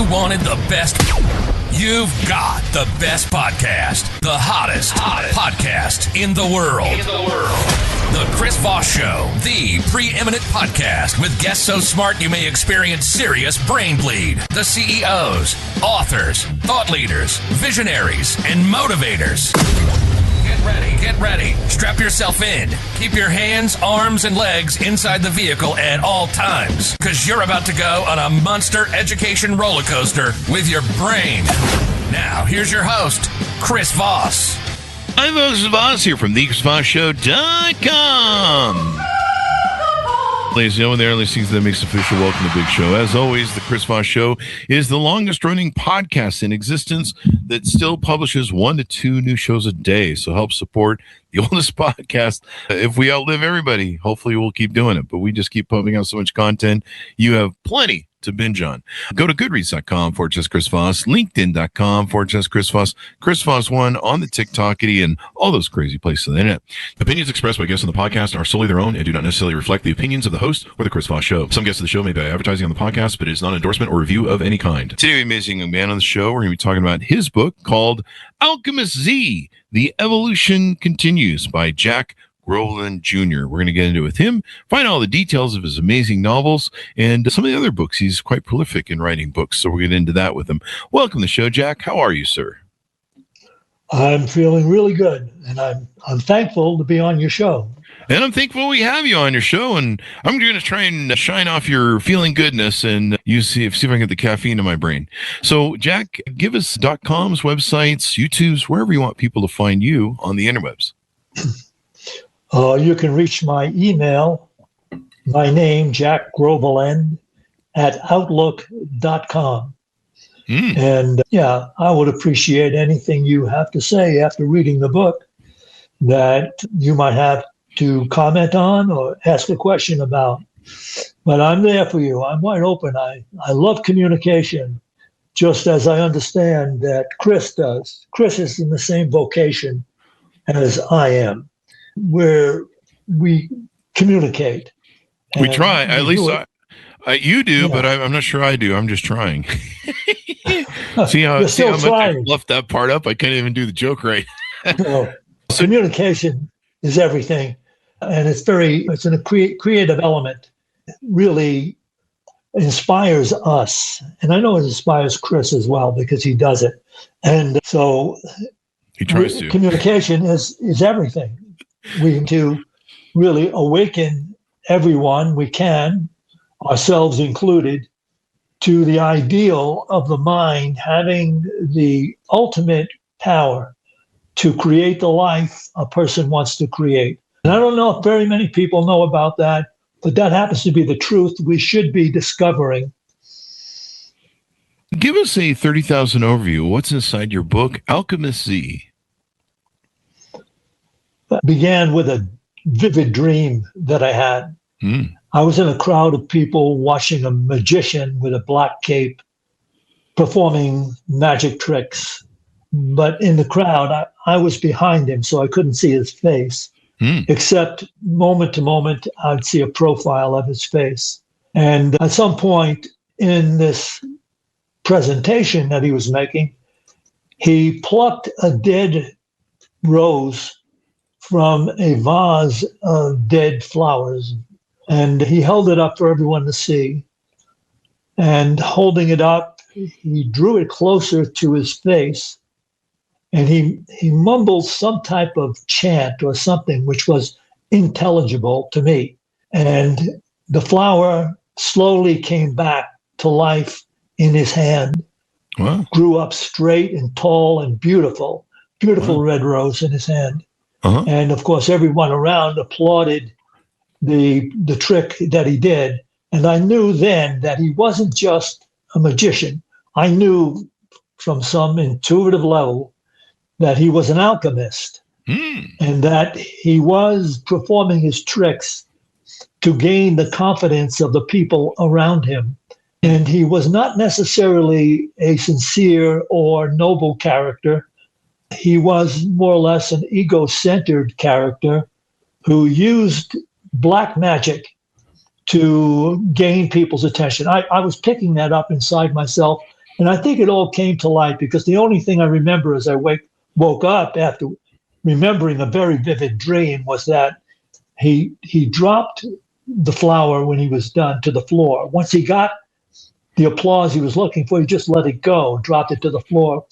you wanted the best, you've got the best podcast. The hottest podcast in the world. The Chris Voss Show, the preeminent podcast with guests so smart you may experience serious brain bleed. The CEOs, authors, thought leaders, visionaries, and motivators. Get ready. Strap yourself in. Keep your hands, arms, and legs inside the vehicle at all times, because you're about to go on a monster education roller coaster with your brain. Now, here's your host, Chris Voss. I'm Voss here from thechrisvossshow.com. Ladies and gentlemen, there listening to the Mix Official. Welcome to the big show. As always, the Chris Voss Show is the longest running podcast in existence that still publishes 1 to 2 new shows a day. So help support the oldest podcast. If we outlive everybody, hopefully we'll keep doing it. But we just keep pumping out so much content. You have plenty to binge on. Go to goodreads.com/Chris Voss, linkedin.com/Chris Voss, Chris Voss 1 on the TikTokity, and all those crazy places on the internet. Opinions expressed by guests on the podcast are solely their own and do not necessarily reflect the opinions of the host or the Chris Voss Show. Some guests of the show may be advertising on the podcast, but it is not an endorsement or review of any kind. Today, we have an amazing man on the show. We're going to be talking about his book called ALCHEMIST Z, The Evolution Continues by Jack Groverland Jr. We're going to get into it with him, find all the details of his amazing novels and some of the other books. He's quite prolific in writing books, so we'll get into that with him. Welcome to the show, Jack. How are you, sir? I'm feeling really good, and I'm thankful to be on your show. And I'm thankful we have you on your show, and I'm going to try and shine off your feeling goodness and see if I can get the caffeine in my brain. So, Jack, give us .com's, websites, YouTube's, wherever you want people to find you on the interwebs. You can reach my email, my name, Jack Groverland, at outlook.com. And I would appreciate anything you have to say after reading the book that you might have to comment on or ask a question about. But I'm there for you. I'm wide open. I love communication, just as I understand that Chris does. Chris is in the same vocation as I am, where we communicate. We try. At least you do, but I'm not sure I do. I'm just trying. see how much I left that part up? I can't even do the joke right. Communication is everything. And it's a creative element. It really inspires us. And I know it inspires Chris as well, because he does it. And so he tries to. Communication is everything. We need to really awaken everyone we can, ourselves included, to the ideal of the mind having the ultimate power to create the life a person wants to create. And I don't know if very many people know about that, but that happens to be the truth we should be discovering. Give us a 30,000 overview. What's inside your book, ALCHEMIST Z? That began with a vivid dream that I had. I was in a crowd of people watching a magician with a black cape performing magic tricks. But in the crowd, I was behind him, so I couldn't see his face. Except moment to moment, I'd see a profile of his face. And at some point in this presentation that he was making, he plucked a dead rose from a vase of dead flowers, and he held it up for everyone to see. And holding it up, he drew it closer to his face, and he mumbled some type of chant or something which was intelligible to me. And the flower slowly came back to life in his hand. Wow. Grew up straight and tall and beautiful wow. Red rose in his hand. Uh-huh. And of course, everyone around applauded the trick that he did. And I knew then that he wasn't just a magician. I knew from some intuitive level that he was an alchemist and that he was performing his tricks to gain the confidence of the people around him. And he was not necessarily a sincere or noble character. He was more or less an ego-centered character who used black magic to gain people's attention. I was picking that up inside myself And I think it all came to light because the only thing I remember as I woke up after remembering a very vivid dream was that he dropped the flower when he was done to the floor. Once he got the applause he was looking for, he just let it go, dropped it to the floor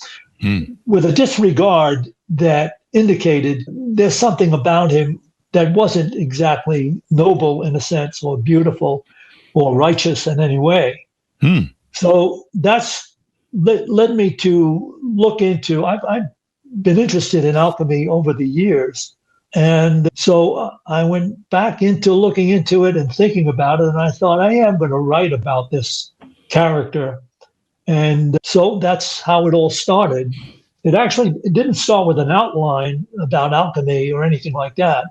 with a disregard that indicated there's something about him that wasn't exactly noble in a sense, or beautiful or righteous in any way. So that's led me to look into, I've been interested in alchemy over the years. And so I went back into looking into it and thinking about it. And I thought, I am going to write about this character. And so that's how it all started. It didn't start with an outline about alchemy or anything like that.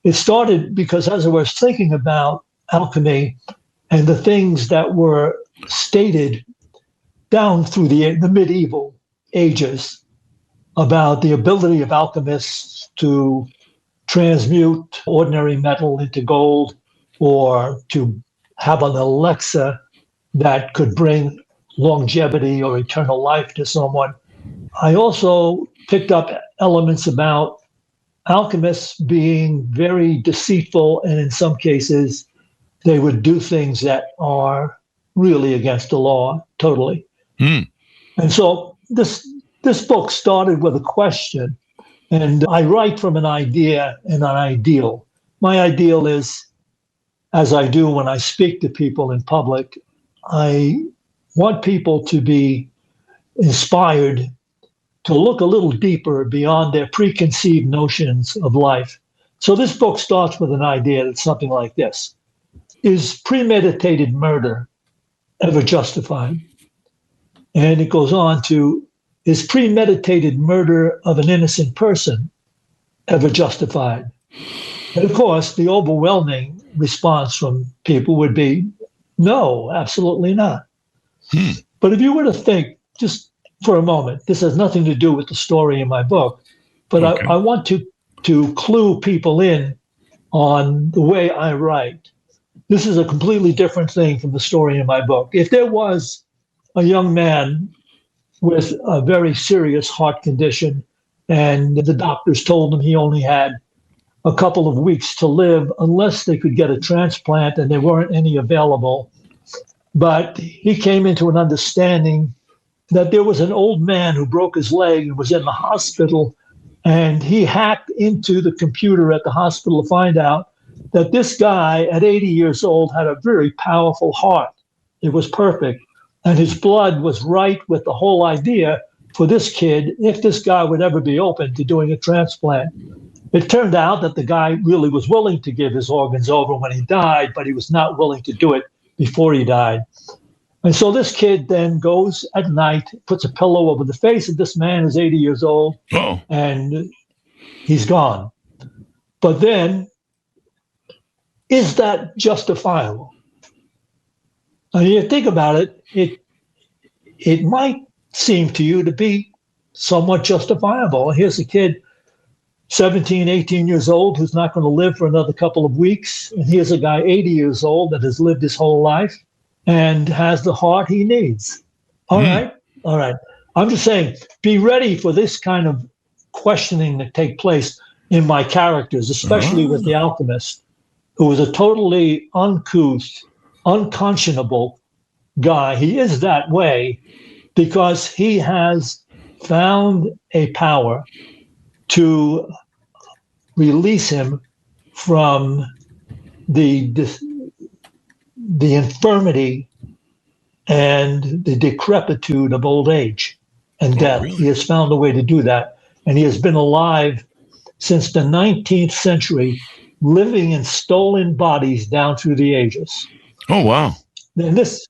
It started because as I was thinking about alchemy and the things that were stated down through the medieval ages about the ability of alchemists to transmute ordinary metal into gold, or to have an elixir that could bring longevity or eternal life to someone. I also picked up elements about alchemists being very deceitful, and in some cases, they would do things that are really against the law, totally. And so this book started with a question, and I write from an idea and an ideal. My ideal is, as I do when I speak to people in public, I want people to be inspired to look a little deeper beyond their preconceived notions of life. So this book starts with an idea that's something like this. Is premeditated murder ever justified? And it goes on to, is premeditated murder of an innocent person ever justified? And of course, the overwhelming response from people would be, no, absolutely not. But if you were to think, just for a moment, this has nothing to do with the story in my book, but okay. I want to clue people in on the way I write. This is a completely different thing from the story in my book. If there was a young man with a very serious heart condition, and the doctors told him he only had a couple of weeks to live unless they could get a transplant, and there weren't any available. But he came into an understanding that there was an old man who broke his leg and was in the hospital, and he hacked into the computer at the hospital to find out that this guy at 80 years old had a very powerful heart. It was perfect. And his blood was right with the whole idea for this kid, if this guy would ever be open to doing a transplant. It turned out that the guy really was willing to give his organs over when he died, but he was not willing to do it before he died. And so this kid then goes at night, puts a pillow over the face of this man who's 80 years old, and he's gone. But then, is that justifiable? I mean, you think about it, it might seem to you to be somewhat justifiable. Here's a kid, 17, 18 years old, who's not going to live for another couple of weeks. And here's a guy, 80 years old, that has lived his whole life and has the heart he needs. All right. I'm just saying, be ready for this kind of questioning to take place in my characters, especially with the alchemist, who is a totally uncouth, unconscionable guy. He is that way because he has found a power to release him from the infirmity and the decrepitude of old age and death. Really? He has found a way to do that. And he has been alive since the 19th century, living in stolen bodies down through the ages. Oh, wow. And this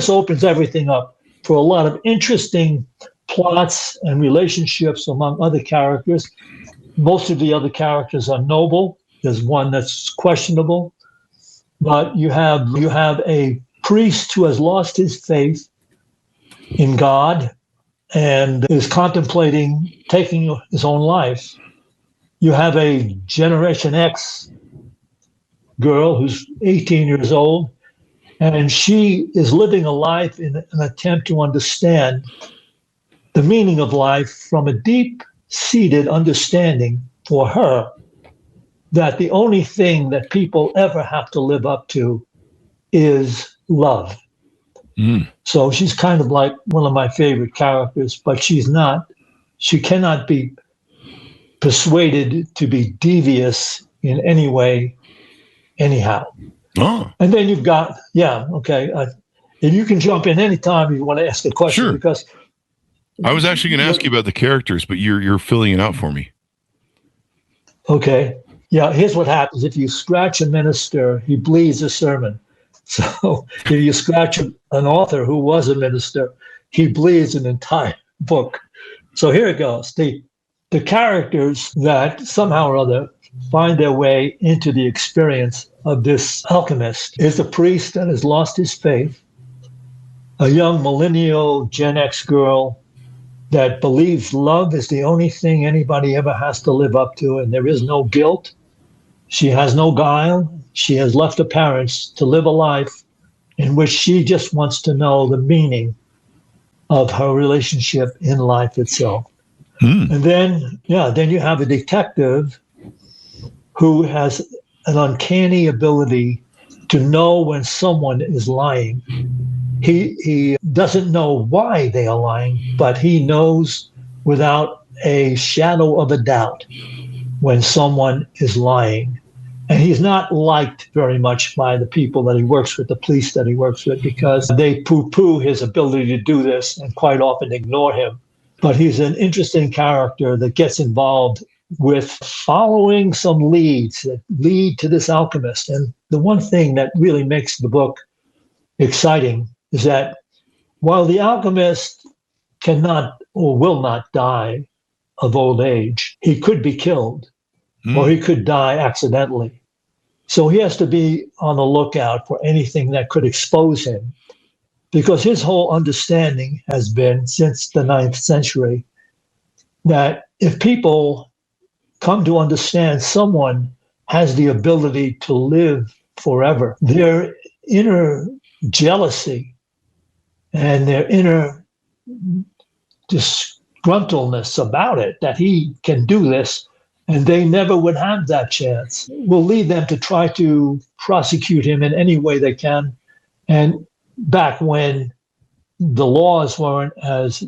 opens everything up for a lot of interesting plots and relationships among other characters. Most of the other characters are noble. There's one that's questionable. But you have a priest who has lost his faith in God and is contemplating taking his own life. You have a Generation X girl who's 18 years old, And she is living a life in an attempt to understand the meaning of life from a deep-seated understanding for her that the only thing that people ever have to live up to is love. So she's kind of like one of my favorite characters, but she cannot be persuaded to be devious in any way, anyhow. Oh. And then you've got, and you can jump in anytime you want to ask a question. Sure. Because I was actually going to ask you about the characters, but you're filling it out for me. Okay. Yeah, here's what happens. If you scratch a minister, he bleeds a sermon. So if you scratch an author who was a minister, he bleeds an entire book. So here it goes. The characters that somehow or other find their way into the experience of this alchemist is a priest that has lost his faith, a young millennial Gen X girl that believes love is the only thing anybody ever has to live up to, and there is no guilt. She has no guile. She has left her parents to live a life in which she just wants to know the meaning of her relationship in life itself. And then you have a detective who has an uncanny ability to know when someone is lying. He doesn't know why they are lying, but he knows without a shadow of a doubt when someone is lying. And he's not liked very much by the people that he works with, the police that he works with, because they poo-poo his ability to do this and quite often ignore him. But he's an interesting character that gets involved with following some leads that lead to this alchemist. And the one thing that really makes the book exciting is that while the alchemist cannot or will not die of old age, he could be killed or he could die accidentally. So he has to be on the lookout for anything that could expose him, because his whole understanding has been since the 9th century that if people come to understand someone has the ability to live forever, their inner jealousy and their inner disgruntledness about it, that he can do this, and they never would have that chance, will lead them to try to prosecute him in any way they can. And back when the laws weren't as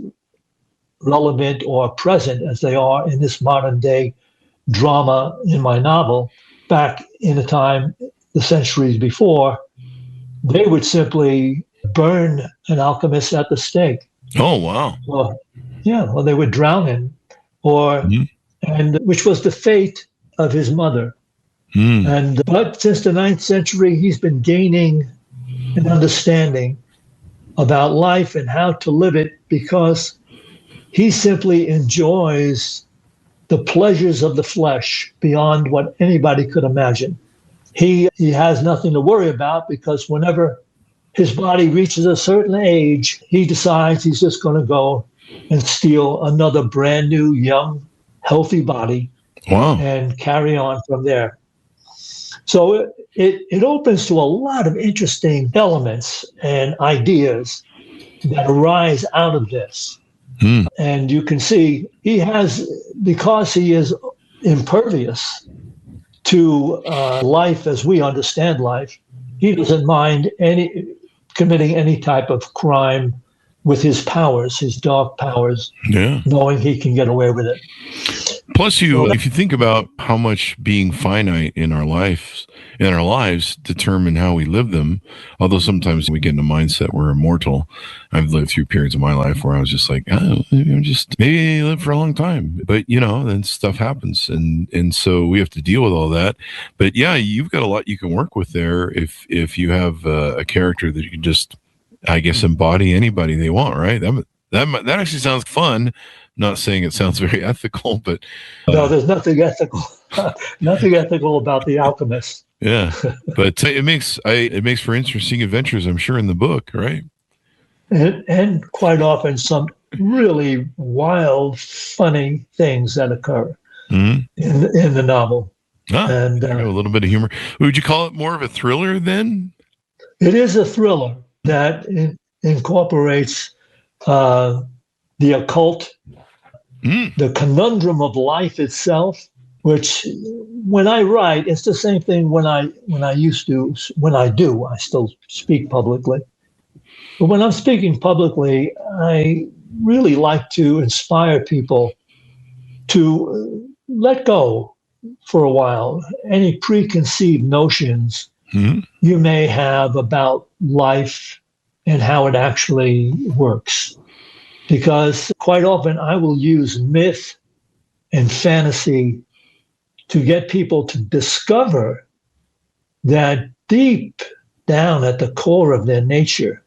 relevant or present as they are in this modern day drama in my novel, back in the time, the centuries before, they would simply burn an alchemist at the stake. Oh, wow. Well, they would drown him, and which was the fate of his mother. But since the 9th century, he's been gaining an understanding about life and how to live it, because he simply enjoys the pleasures of the flesh beyond what anybody could imagine. He has nothing to worry about, because whenever his body reaches a certain age, he decides he's just going to go and steal another brand new, young, healthy body and carry on from there. So it opens to a lot of interesting elements and ideas that arise out of this. And you can see because he is impervious to life as we understand life, he doesn't mind committing any type of crime with his powers, his dark powers, knowing he can get away with it. Plus, if you think about how much being finite in our lives determine how we live them, although sometimes we get in a mindset we're immortal. I've lived through periods of my life where I was just like, maybe I live for a long time, but then stuff happens, and so we have to deal with all that. But yeah, you've got a lot you can work with there if you have a character that you can just, I guess, embody anybody they want, right? That actually sounds fun. Not saying it sounds very ethical, but no, there's nothing ethical, nothing ethical about the alchemist. Yeah, but it makes for interesting adventures, I'm sure, in the book, right? And quite often some really wild, funny things that occur in the novel. And a little bit of humor. Would you call it more of a thriller then? It is a thriller that incorporates the occult, the conundrum of life itself, which when I write, it's the same thing when I still speak publicly. But when I'm speaking publicly, I really like to inspire people to let go for a while any preconceived notions you may have about life and how it actually works. Because quite often I will use myth and fantasy to get people to discover that deep down at the core of their nature,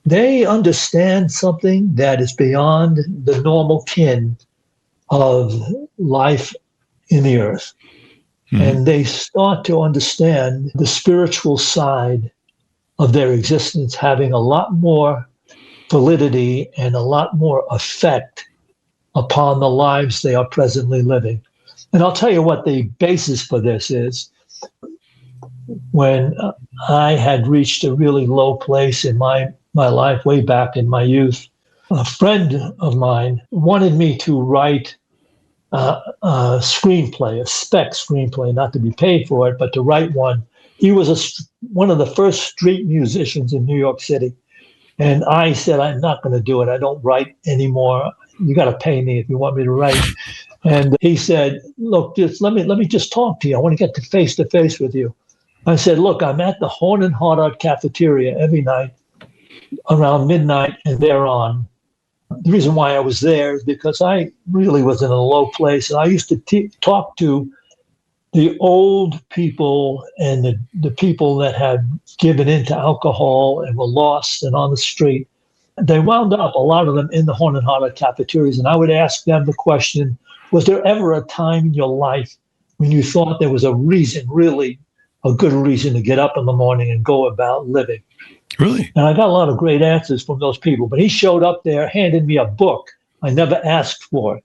they understand something that is beyond the normal kin of life in the earth. And they start to understand the spiritual side of their existence having a lot more validity and a lot more effect upon the lives they are presently living. And I'll tell you what the basis for this is. When I had reached a really low place in my life way back in my youth, a friend of mine wanted me to write a screenplay, a spec screenplay, not to be paid for it, but to write one. He was one of the first street musicians in New York City. And I said, I'm not going to do it. I don't write anymore. You got to pay me if you want me to write. And he said, look, just let me just talk to you. I want to get face to face with you. I said, look, I'm at the Horn and Hardart cafeteria every night around midnight and thereon. The reason why I was there is because I really was in a low place. And I used to talk to the old people and the people that had given into alcohol and were lost and on the street. They wound up, a lot of them, in the Horn and Hardart cafeterias. And I would ask them the question, was there ever a time in your life when you thought there was a reason, really a good reason to get up in the morning and go about living? Really? And I got a lot of great answers from those people. But he showed up there, handed me a book I never asked for.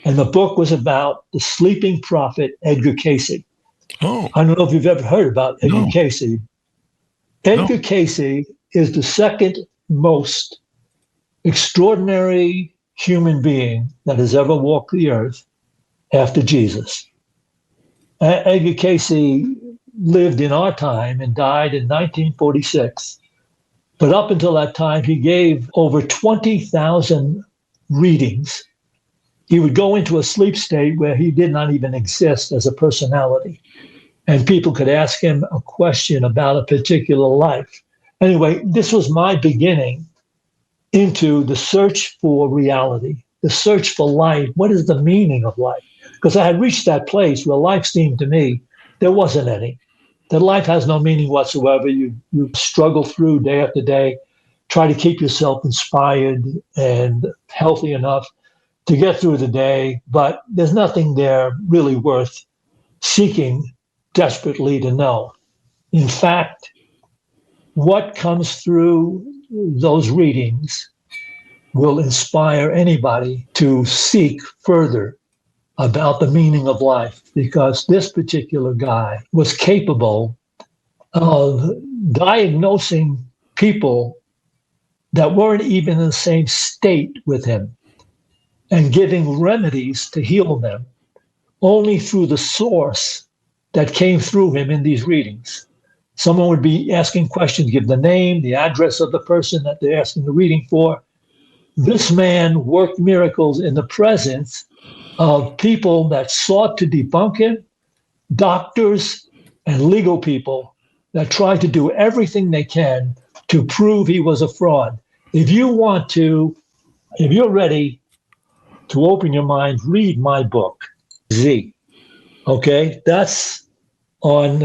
And the book was about the sleeping prophet, Edgar Cayce. Oh. I don't know if you've ever heard about Edgar Cayce. Edgar Cayce is the second most extraordinary human being that has ever walked the earth after Jesus. Edgar Cayce lived in our time and died in 1946. But up until that time, he gave over 20,000 readings. He would go into a sleep state where he did not even exist as a personality. And people could ask him a question about a particular life. Anyway, this was my beginning into the search for reality, the search for life. What is the meaning of life? Because I had reached that place where life seemed to me there wasn't any. That life has no meaning whatsoever. You struggle through day after day, try to keep yourself inspired and healthy enough to get through the day, but there's nothing there really worth seeking desperately to know. In fact, what comes through those readings will inspire anybody to seek further about the meaning of life, because this particular guy was capable of diagnosing people that weren't even in the same state with him and giving remedies to heal them only through the source that came through him in these readings. Someone would be asking questions, give the name, the address of the person that they're asking the reading for. This man worked miracles in the presence of people that sought to debunk him, doctors and legal people that tried to do everything they can to prove he was a fraud. If you're ready to open your mind, read my book, Z. Okay, it's on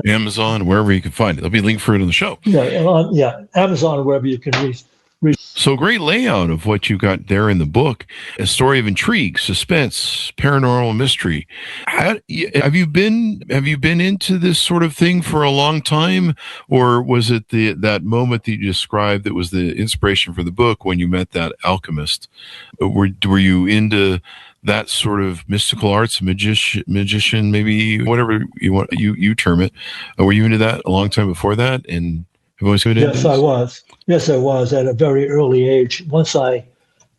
Amazon, wherever you can find it. There'll be a link for it in the show. Yeah, Amazon, wherever you can read. So great layout of what you got there in the book. A story of intrigue, suspense, paranormal mystery. Have you been into this sort of thing for a long time, or was it that moment that you described that was the inspiration for the book when you met that alchemist? Were you into that sort of mystical arts, magician, maybe whatever you want you term it? Were you into that a long time before that? And Yes, I was. Yes, I was at a very early age. Once I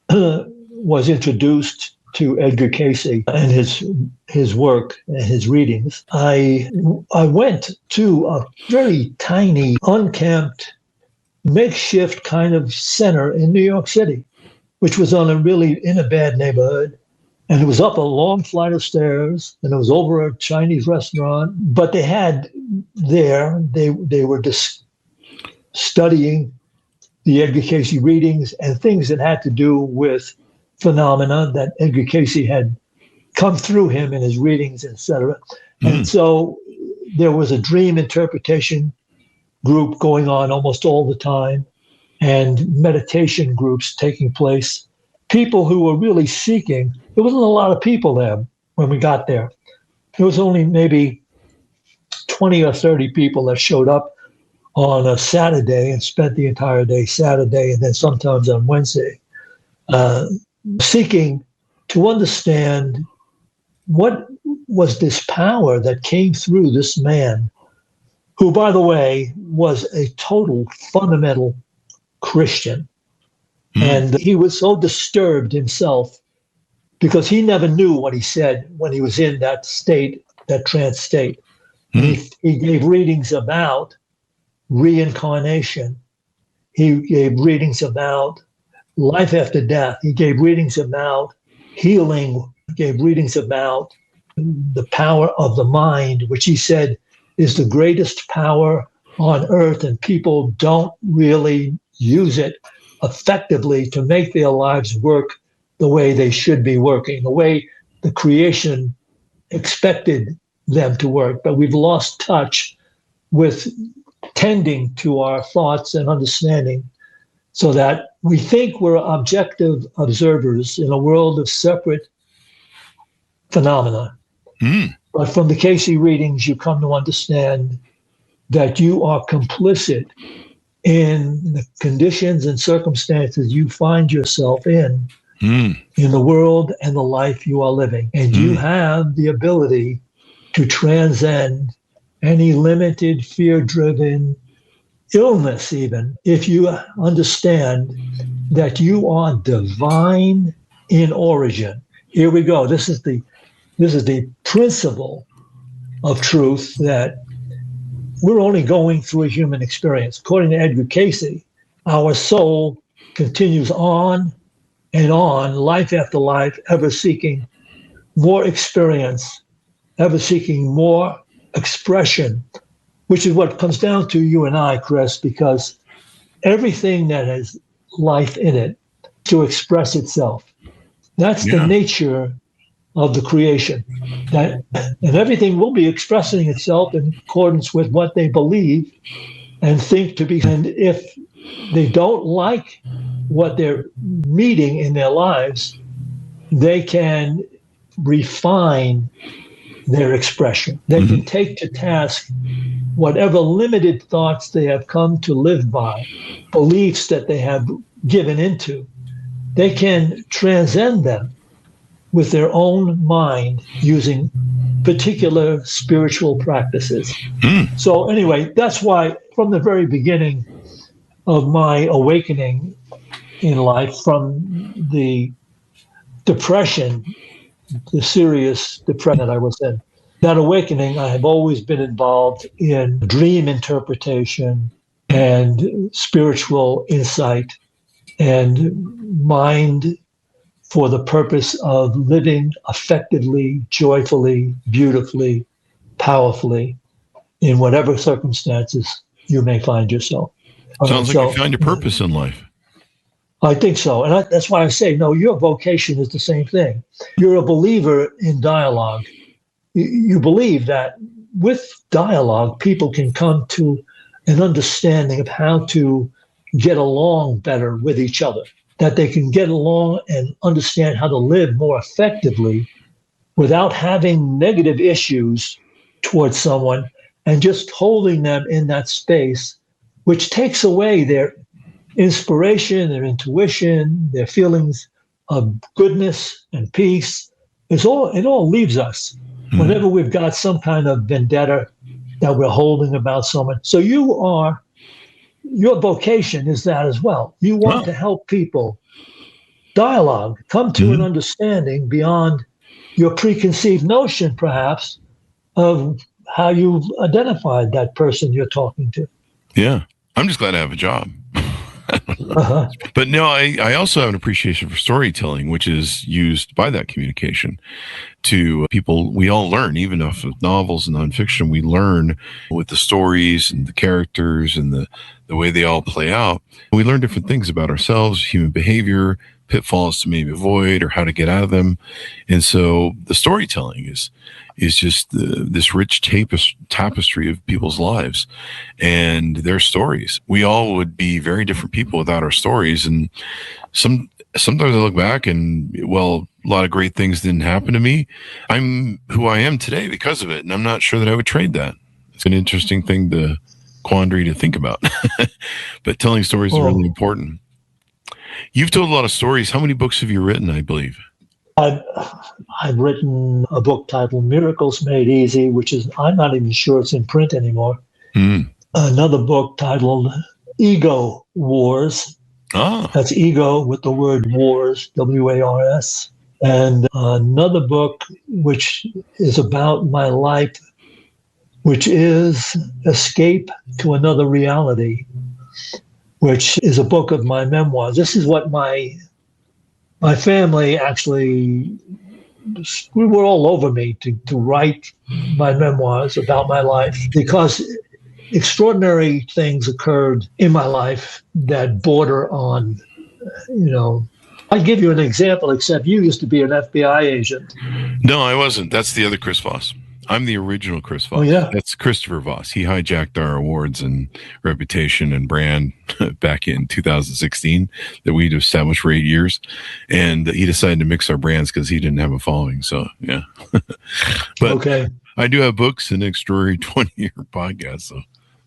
was introduced to Edgar Cayce and his work and his readings, I went to a very tiny, unkempt, makeshift kind of center in New York City, which was in a bad neighborhood. And it was up a long flight of stairs, and it was over a Chinese restaurant. But they had there, they were studying the Edgar Cayce readings and things that had to do with phenomena that Edgar Cayce had come through him in his readings, etc. And so there was a dream interpretation group going on almost all the time, and meditation groups taking place. People who were really seeking. There wasn't a lot of people there when we got there. There was only maybe 20 or 30 people that showed up on a Saturday and spent the entire day Saturday, and then sometimes on Wednesday, seeking to understand what was this power that came through this man, who, by the way, was a total fundamental Christian. And he was so disturbed himself because he never knew what he said when he was in that state, that trance state. He gave readings about reincarnation. He gave readings about life after death. He gave readings about healing. He gave readings about the power of the mind, which he said is the greatest power on earth, and people don't really use it effectively to make their lives work the way they should be working, the way the creation expected them to work. But we've lost touch with tending to our thoughts and understanding, so that we think we're objective observers in a world of separate phenomena. But from the Cayce readings, you come to understand that you are complicit in the conditions and circumstances you find yourself in the world and the life you are living. And you have the ability to transcend any limited, fear-driven illness, even if you understand that you are divine in origin. Here we go. This is the principle of truth, that we're only going through a human experience. According to Edgar Cayce, our soul continues on and on, life after life, ever seeking more experience, ever seeking more expression, which is what comes down to you and I, Chris, because everything that has life in it to express itself. That's the nature of the creation. And everything will be expressing itself in accordance with what they believe and think to be. And if they don't like what they're meeting in their lives, they can refine their expression. They can take to task whatever limited thoughts they have come to live by, beliefs that they have given into. They can transcend them with their own mind using particular spiritual practices. So anyway, that's why from the very beginning of my awakening in life, from the depression, the serious depression that I was in, that awakening, I have always been involved in dream interpretation and spiritual insight and mind for the purpose of living effectively, joyfully, beautifully, powerfully in whatever circumstances you may find yourself. Sounds like you found your purpose in life. I think so. And that's why I say, no, your vocation is the same thing. You're a believer in dialogue. You believe that with dialogue, people can come to an understanding of how to get along better with each other, that they can get along and understand how to live more effectively without having negative issues towards someone and just holding them in that space, which takes away their inspiration, their intuition, their feelings of goodness and peace. It all leaves us whenever we've got some kind of vendetta that we're holding about someone. So your vocation is that as well. You want to help people dialogue, come to an understanding beyond your preconceived notion, perhaps, of how you've identified that person you're talking to. Yeah. I'm just glad I have a job. But no, I also have an appreciation for storytelling, which is used by that communication to people. We all learn, even off of novels and nonfiction, we learn with the stories and the characters and the way they all play out. We learn different things about ourselves, human behavior, pitfalls to maybe avoid or how to get out of them. And so the storytelling is just this rich tapestry of people's lives and their stories. We all would be very different people without our stories. And sometimes I look back and, well, a lot of great things didn't happen to me. I'm who I am today because of it. And I'm not sure that I would trade that. It's an interesting quandary to think about. But telling stories is really important. You've told a lot of stories. How many books have you written, I believe? I've written a book titled Miracles Made Easy, which is, I'm not even sure it's in print anymore. Another book titled Ego Wars. That's ego with the word wars, W-A-R-S. And another book which is about my life, which is Escape to Another Reality, which is a book of my memoirs. This is what my family actually, we were all over me to write my memoirs about my life, because extraordinary things occurred in my life that border on, I'll give you an example, except you used to be an FBI agent. No, I wasn't. That's the other Chris Voss. I'm the original Chris Voss. Oh, yeah. That's Christopher Voss. He hijacked our awards and reputation and brand back in 2016 that we'd established for 8 years. And he decided to mix our brands because he didn't have a following. So, yeah. But okay. I do have books and an extraordinary 20-year podcast. So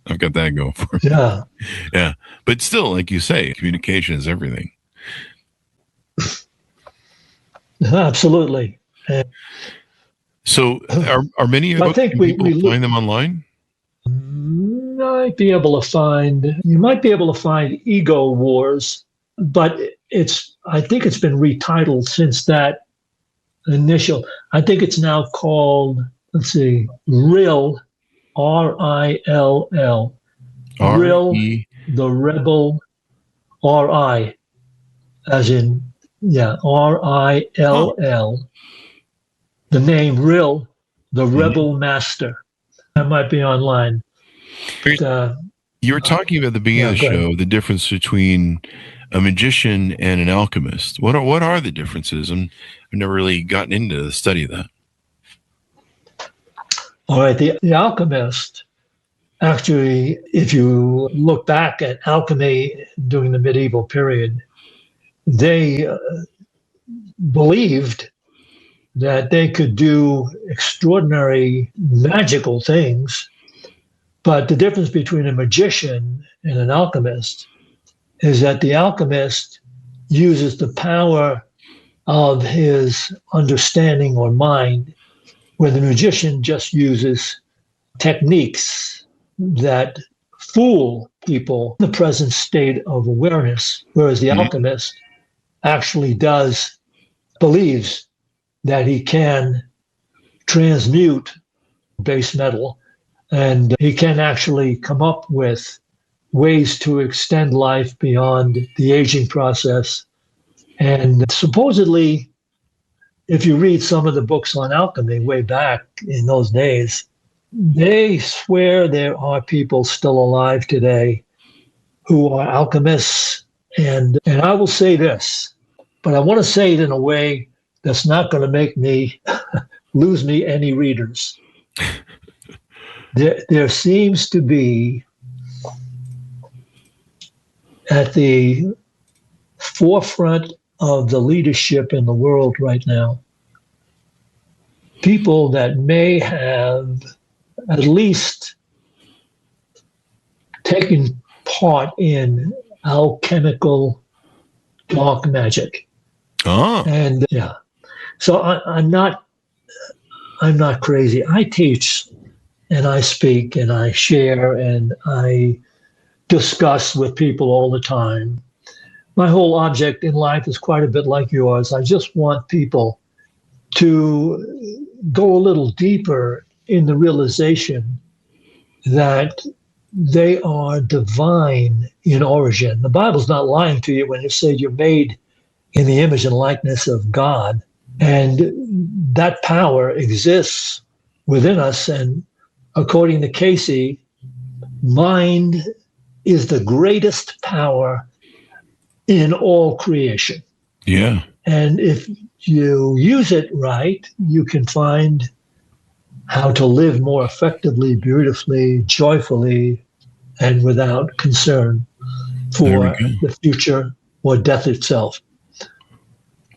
I've got that going for me. Yeah. Yeah. But still, like you say, communication is everything. Absolutely. So are many of I think people find them online? You might be able to find Ego Wars, but I think it's been retitled since that initial. I think it's now called, RILL, R-I-L-L. RILL, the Rebel, R-I, as in, R-I-L-L. The name RILL, the Rebel Master. That might be online. You were talking about at the beginning of the show, the difference between a magician and an alchemist. What are the differences? I've never really gotten into the study of that. All right, the alchemist, actually, if you look back at alchemy during the medieval period, they believed that they could do extraordinary magical things. But the difference between a magician and an alchemist is that the alchemist uses the power of his understanding or mind, where the magician just uses techniques that fool people in the present state of awareness, whereas the alchemist actually believes that he can transmute base metal, and he can actually come up with ways to extend life beyond the aging process. And supposedly, if you read some of the books on alchemy way back in those days, they swear there are people still alive today who are alchemists. And I will say this, but I want to say it in a way that's not going to make me lose me any readers. There seems to be at the forefront of the leadership in the world right now. People that may have at least taken part in alchemical dark magic. Oh. And yeah. So I'm not crazy. I teach and I speak and I share and I discuss with people all the time. My whole object in life is quite a bit like yours. I just want people to go a little deeper in the realization that they are divine in origin. The Bible's not lying to you when it says you're made in the image and likeness of God. And that power exists within us. And according to Casey, mind is the greatest power in all creation. Yeah. And if you use it right, you can find how to live more effectively, beautifully, joyfully, and without concern for the future or death itself.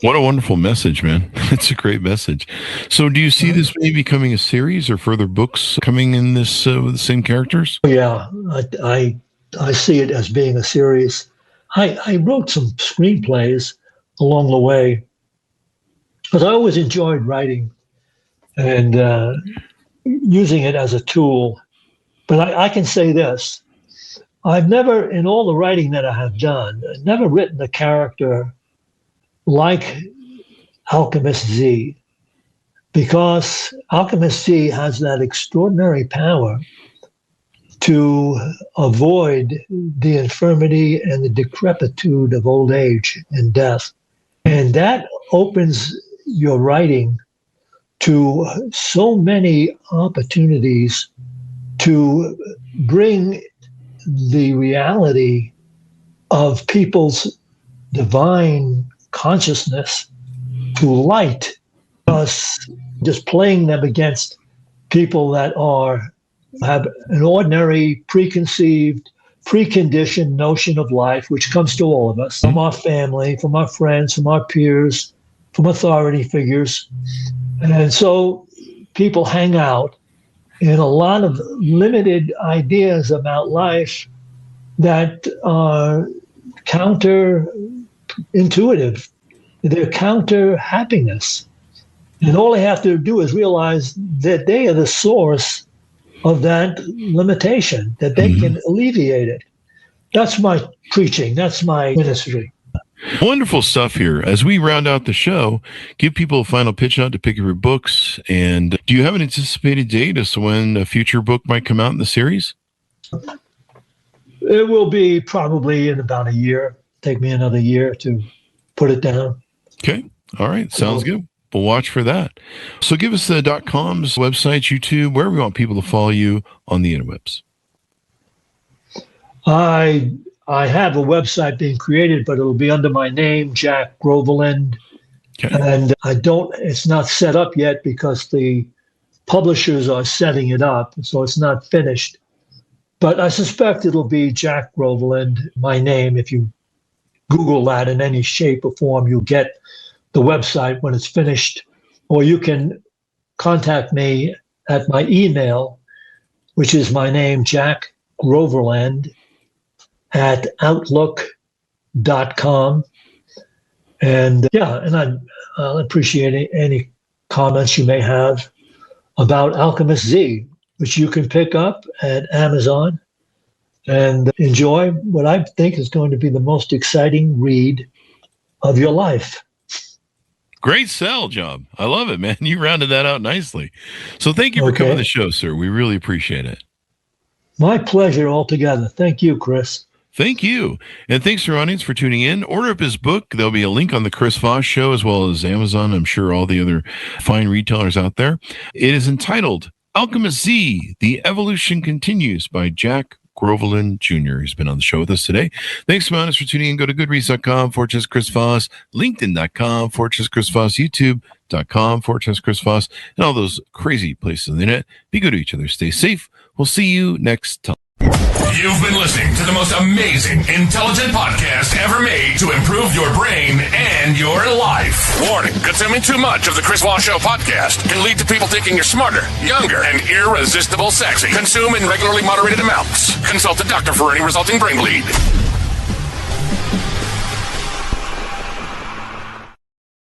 What a wonderful message, man. It's a great message. So do you see this maybe becoming a series or further books coming in this with the same characters? Yeah, I see it as being a series. I wrote some screenplays along the way, but I always enjoyed writing and using it as a tool. But I can say this. I've never, in all the writing that I have done, never written a character like Alchemist Z, because Alchemist Z has that extraordinary power to avoid the infirmity and the decrepitude of old age and death. And that opens your writing to so many opportunities to bring the reality of people's divine consciousness to light, us just playing them against people that have an ordinary, preconceived, preconditioned notion of life, which comes to all of us, from our family, from our friends, from our peers, from authority figures. And so people hang out in a lot of limited ideas about life that are counterintuitive. They're counter happiness. And all they have to do is realize that they are the source of that limitation, that they can alleviate it. That's my preaching. That's my ministry. Wonderful stuff here. As we round out the show, give people a final pitch out to pick your books. And do you have an anticipated date as to when a future book might come out in the series? It will be probably in about a year. Take me another year to put it down. Okay. All right. Sounds good. We'll watch for that. So give us the .coms, websites, YouTube, wherever we want people to follow you on the interwebs. I have a website being created, but it'll be under my name, Jack Groverland. Okay. And it's not set up yet because the publishers are setting it up, so it's not finished. But I suspect it'll be Jack Groverland, my name. If you Google that in any shape or form, you'll get the website when it's finished, or you can contact me at my email, which is my name, Jack Groverland, at outlook.com. And I'll appreciate any comments you may have about Alchemist Z, which you can pick up at Amazon and enjoy what I think is going to be the most exciting read of your life. Great sell job. I love it, man. You rounded that out nicely. So thank you for coming on the show, sir. We really appreciate it. My pleasure altogether. Thank you, Chris. Thank you. And thanks to our audience for tuning in. Order up his book. There'll be a link on the Chris Voss Show as well as Amazon. I'm sure all the other fine retailers out there. It is entitled Alchemist Z, The Evolution Continues by Jack Groverland Jr. He's been on the show with us today. Thanks to us for tuning in. Go to goodreads.com/Chris Voss, LinkedIn.com/Chris Voss, YouTube.com/Chris Voss, and all those crazy places on the internet. Be good to each other. Stay safe. We'll see you next time. You've been listening to the most amazing, intelligent podcast ever made to improve your brain and your life. Warning, consuming too much of the Chris Voss Show podcast can lead to people thinking you're smarter, younger, and irresistible sexy. Consume in regularly moderated amounts. Consult a doctor for any resulting brain bleed.